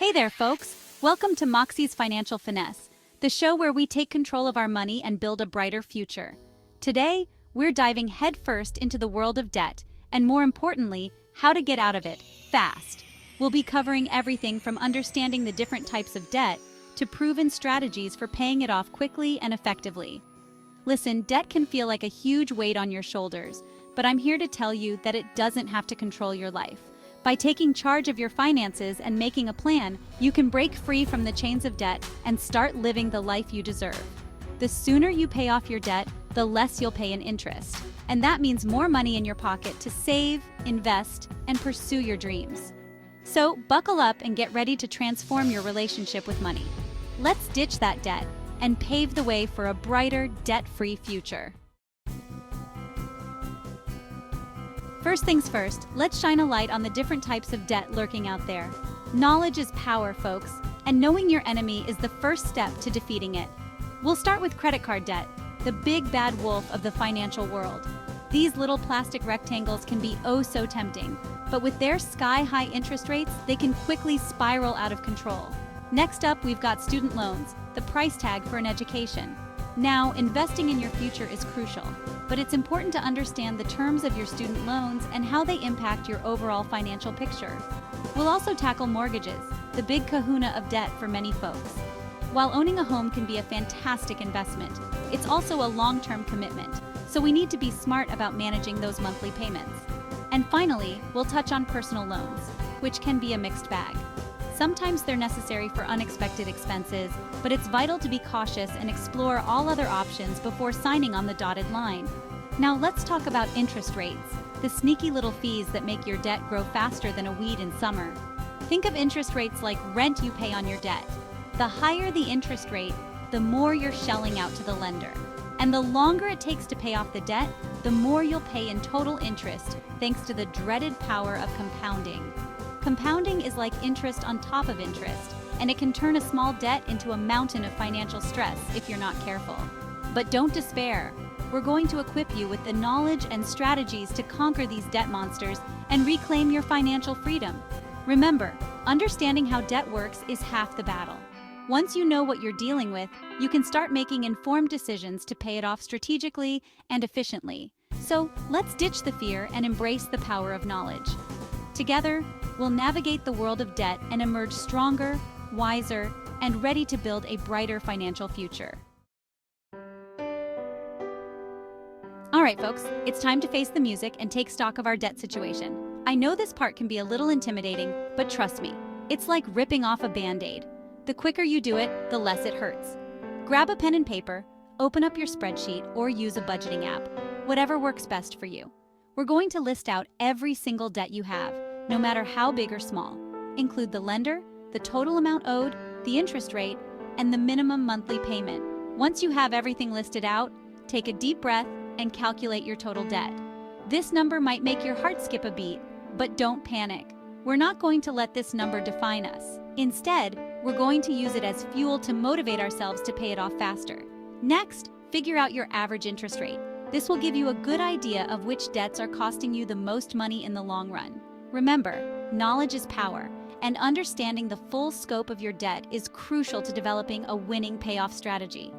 Hey there, folks! Welcome to Moxie's Financial Finesse, the show where we take control of our money and build a brighter future. Today, we're diving headfirst into the world of debt, and more importantly, how to get out of it fast. We'll be covering everything from understanding the different types of debt to proven strategies for paying it off quickly and effectively. Listen, debt can feel like a huge weight on your shoulders, but I'm here to tell you that it doesn't have to control your life. By taking charge of your finances and making a plan, you can break free from the chains of debt and start living the life you deserve. The sooner you pay off your debt, the less you'll pay in interest. And that means more money in your pocket to save, invest, and pursue your dreams. So, buckle up and get ready to transform your relationship with money. Let's ditch that debt and pave the way for a brighter, debt-free future. First things first, let's shine a light on the different types of debt lurking out there. Knowledge is power, folks, and knowing your enemy is the first step to defeating it. We'll start with credit card debt, the big bad wolf of the financial world. These little plastic rectangles can be oh so tempting, but with their sky-high interest rates, they can quickly spiral out of control. Next up, we've got student loans, the price tag for an education. Now, investing in your future is crucial, but it's important to understand the terms of your student loans and how they impact your overall financial picture. We'll also tackle mortgages, the big kahuna of debt for many folks. While owning a home can be a fantastic investment, it's also a long-term commitment, so we need to be smart about managing those monthly payments. And finally, we'll touch on personal loans, which can be a mixed bag. Sometimes they're necessary for unexpected expenses, but it's vital to be cautious and explore all other options before signing on the dotted line. Now let's talk about interest rates, the sneaky little fees that make your debt grow faster than a weed in summer. Think of interest rates like rent you pay on your debt. The higher the interest rate, the more you're shelling out to the lender. And the longer it takes to pay off the debt, the more you'll pay in total interest, thanks to the dreaded power of compounding. Compounding is like interest on top of interest, and it can turn a small debt into a mountain of financial stress if you're not careful. But don't despair. We're going to equip you with the knowledge and strategies to conquer these debt monsters and reclaim your financial freedom. Remember, understanding how debt works is half the battle. Once you know what you're dealing with, you can start making informed decisions to pay it off strategically and efficiently. So, let's ditch the fear and embrace the power of knowledge. Together, we'll navigate the world of debt and emerge stronger, wiser, and ready to build a brighter financial future. All right, folks, it's time to face the music and take stock of our debt situation. I know this part can be a little intimidating, but trust me, it's like ripping off a Band-Aid. The quicker you do it, the less it hurts. Grab a pen and paper, open up your spreadsheet, or use a budgeting app, whatever works best for you. We're going to list out every single debt you have, no matter how big or small. Include the lender, the total amount owed, the interest rate, and the minimum monthly payment. Once you have everything listed out, take a deep breath and calculate your total debt. This number might make your heart skip a beat, but don't panic. We're not going to let this number define us. Instead, we're going to use it as fuel to motivate ourselves to pay it off faster. Next, figure out your average interest rate. This will give you a good idea of which debts are costing you the most money in the long run. Remember, knowledge is power, and understanding the full scope of your debt is crucial to developing a winning payoff strategy.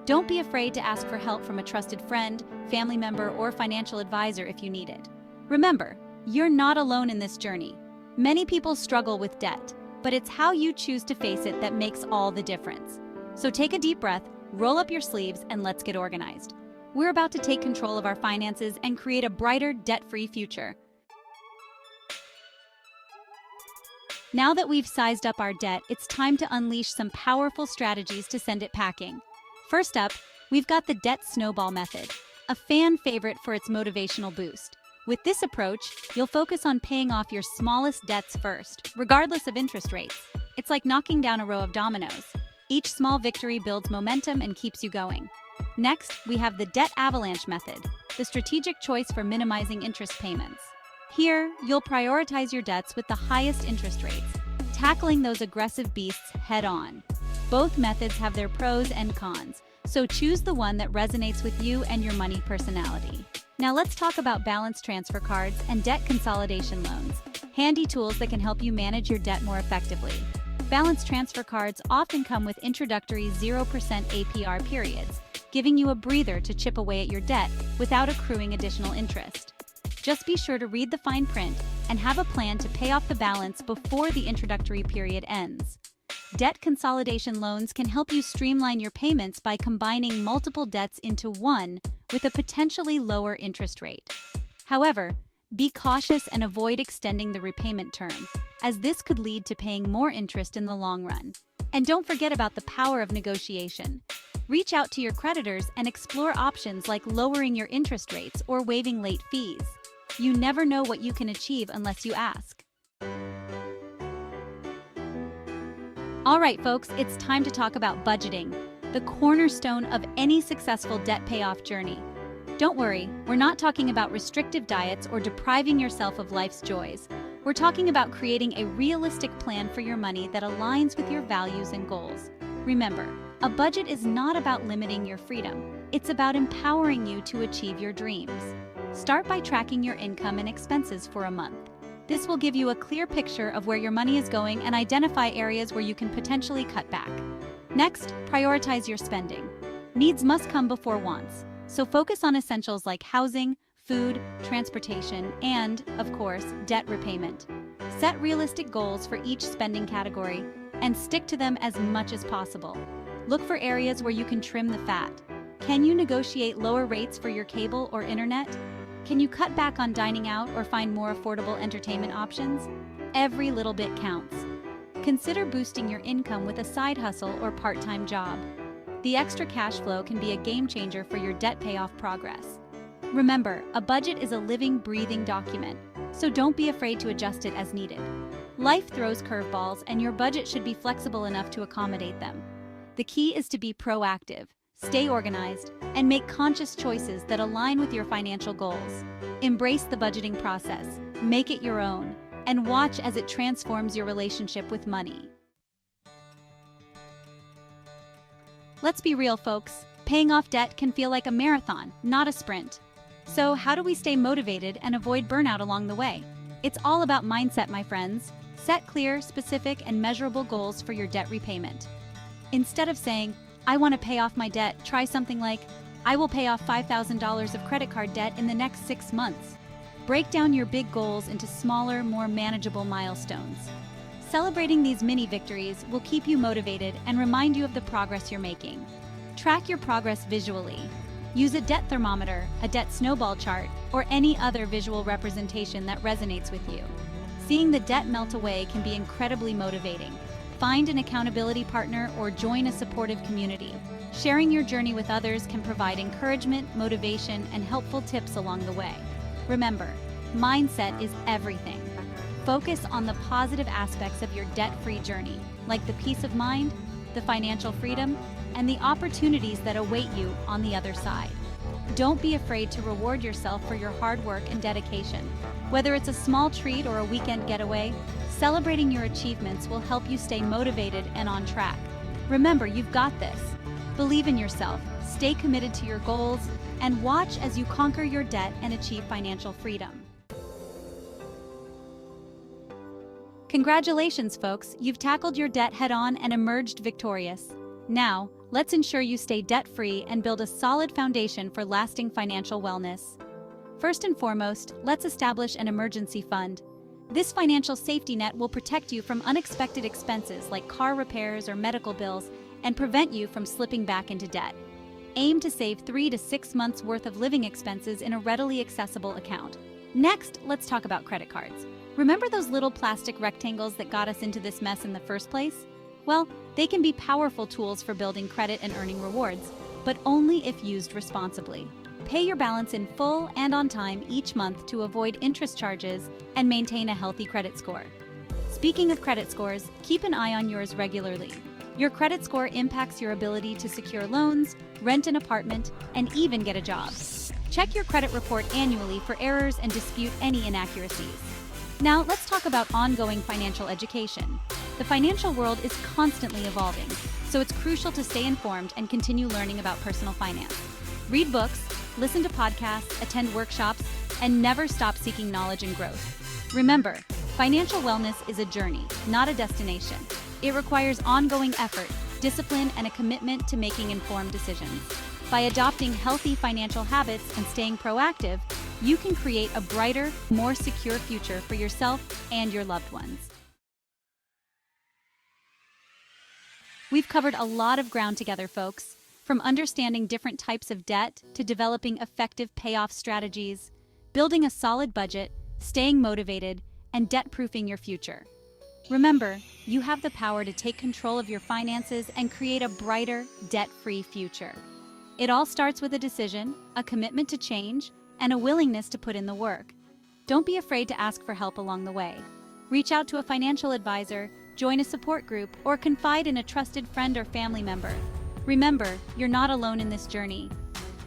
Don't be afraid to ask for help from a trusted friend, family member, or financial advisor if you need it. Remember, you're not alone in this journey. Many people struggle with debt, but it's how you choose to face it that makes all the difference. So take a deep breath, roll up your sleeves, and let's get organized. We're about to take control of our finances and create a brighter, debt-free future. Now that we've sized up our debt, it's time to unleash some powerful strategies to send it packing. First up, we've got the debt snowball method, a fan favorite for its motivational boost. With this approach, you'll focus on paying off your smallest debts first, regardless of interest rates. It's like knocking down a row of dominoes. Each small victory builds momentum and keeps you going. Next, we have the debt avalanche method, the strategic choice for minimizing interest payments. Here, you'll prioritize your debts with the highest interest rates, tackling those aggressive beasts head-on. Both methods have their pros and cons, so choose the one that resonates with you and your money personality. Now let's talk about balance transfer cards and debt consolidation loans, handy tools that can help you manage your debt more effectively. Balance transfer cards often come with introductory 0% APR periods, giving you a breather to chip away at your debt without accruing additional interest. Just be sure to read the fine print and have a plan to pay off the balance before the introductory period ends. Debt consolidation loans can help you streamline your payments by combining multiple debts into one with a potentially lower interest rate. However, be cautious and avoid extending the repayment term, as this could lead to paying more interest in the long run. And don't forget about the power of negotiation. Reach out to your creditors and explore options like lowering your interest rates or waiving late fees. You never know what you can achieve unless you ask. All right, folks, it's time to talk about budgeting, the cornerstone of any successful debt payoff journey. Don't worry, we're not talking about restrictive diets or depriving yourself of life's joys. We're talking about creating a realistic plan for your money that aligns with your values and goals. Remember, a budget is not about limiting your freedom. It's about empowering you to achieve your dreams. Start by tracking your income and expenses for a month. This will give you a clear picture of where your money is going and identify areas where you can potentially cut back. Next, prioritize your spending. Needs must come before wants, so focus on essentials like housing, food, transportation, and, of course, debt repayment. Set realistic goals for each spending category and stick to them as much as possible. Look for areas where you can trim the fat. Can you negotiate lower rates for your cable or internet? Can you cut back on dining out or find more affordable entertainment options? Every little bit counts. Consider boosting your income with a side hustle or part-time job. The extra cash flow can be a game changer for your debt payoff progress. Remember, a budget is a living, breathing document, so don't be afraid to adjust it as needed. Life throws curveballs, and your budget should be flexible enough to accommodate them. The key is to be proactive, stay organized, and make conscious choices that align with your financial goals. Embrace the budgeting process, make it your own, and watch as it transforms your relationship with money. Let's be real, folks. Paying off debt can feel like a marathon, not a sprint. So how do we stay motivated and avoid burnout along the way? It's all about mindset, my friends. Set clear, specific, and measurable goals for your debt repayment. Instead of saying, I want to pay off my debt, try something like, I will pay off $5,000 of credit card debt in the next 6 months. Break down your big goals into smaller, more manageable milestones. Celebrating these mini victories will keep you motivated and remind you of the progress you're making. Track your progress visually. Use a debt thermometer, a debt snowball chart, or any other visual representation that resonates with you. Seeing the debt melt away can be incredibly motivating. Find an accountability partner or join a supportive community. Sharing your journey with others can provide encouragement, motivation, and helpful tips along the way. Remember, mindset is everything. Focus on the positive aspects of your debt-free journey, like the peace of mind, the financial freedom, and the opportunities that await you on the other side. Don't be afraid to reward yourself for your hard work and dedication. Whether it's a small treat or a weekend getaway, celebrating your achievements will help you stay motivated and on track. Remember, you've got this. Believe in yourself, stay committed to your goals, and watch as you conquer your debt and achieve financial freedom. Congratulations, folks! You've tackled your debt head-on and emerged victorious. Now, let's ensure you stay debt-free and build a solid foundation for lasting financial wellness. First and foremost, let's establish an emergency fund. This financial safety net will protect you from unexpected expenses like car repairs or medical bills and prevent you from slipping back into debt. Aim to save 3 to 6 months' worth of living expenses in a readily accessible account. Next, let's talk about credit cards. Remember those little plastic rectangles that got us into this mess in the first place? Well, they can be powerful tools for building credit and earning rewards, but only if used responsibly. Pay your balance in full and on time each month to avoid interest charges and maintain a healthy credit score. Speaking of credit scores, keep an eye on yours regularly. Your credit score impacts your ability to secure loans, rent an apartment, and even get a job. Check your credit report annually for errors and dispute any inaccuracies. Now, let's talk about ongoing financial education. The financial world is constantly evolving, so it's crucial to stay informed and continue learning about personal finance. Read books, listen to podcasts, attend workshops, and never stop seeking knowledge and growth. Remember, financial wellness is a journey, not a destination. It requires ongoing effort, discipline, and a commitment to making informed decisions. By adopting healthy financial habits and staying proactive, you can create a brighter, more secure future for yourself and your loved ones. We've covered a lot of ground together, folks, from understanding different types of debt to developing effective payoff strategies, building a solid budget, staying motivated, and debt-proofing your future. Remember, you have the power to take control of your finances and create a brighter, debt-free future. It all starts with a decision, a commitment to change, and a willingness to put in the work. Don't be afraid to ask for help along the way. Reach out to a financial advisor, join a support group, or confide in a trusted friend or family member. Remember, you're not alone in this journey.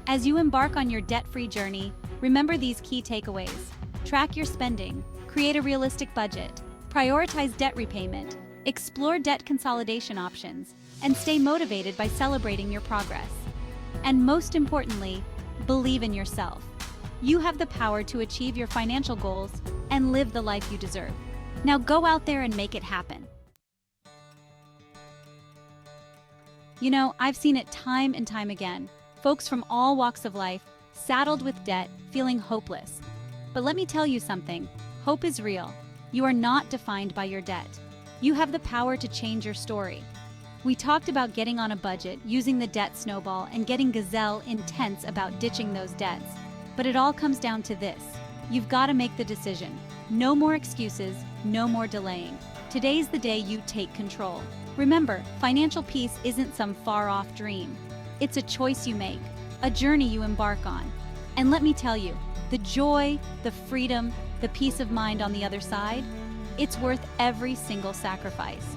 As you embark on your debt-free journey, remember these key takeaways. Track your spending, create a realistic budget, prioritize debt repayment, explore debt consolidation options, and stay motivated by celebrating your progress. And most importantly, believe in yourself. You have the power to achieve your financial goals and live the life you deserve. Now go out there and make it happen. You know, I've seen it time and time again. Folks from all walks of life, saddled with debt, feeling hopeless. But let me tell you something, hope is real. You are not defined by your debt. You have the power to change your story. We talked about getting on a budget, using the debt snowball, and getting gazelle intense about ditching those debts. But it all comes down to this. You've got to make the decision. No more excuses, no more delaying. Today's the day you take control. Remember, financial peace isn't some far-off dream. It's a choice you make, a journey you embark on. And let me tell you, the joy, the freedom, the peace of mind on the other side, it's worth every single sacrifice.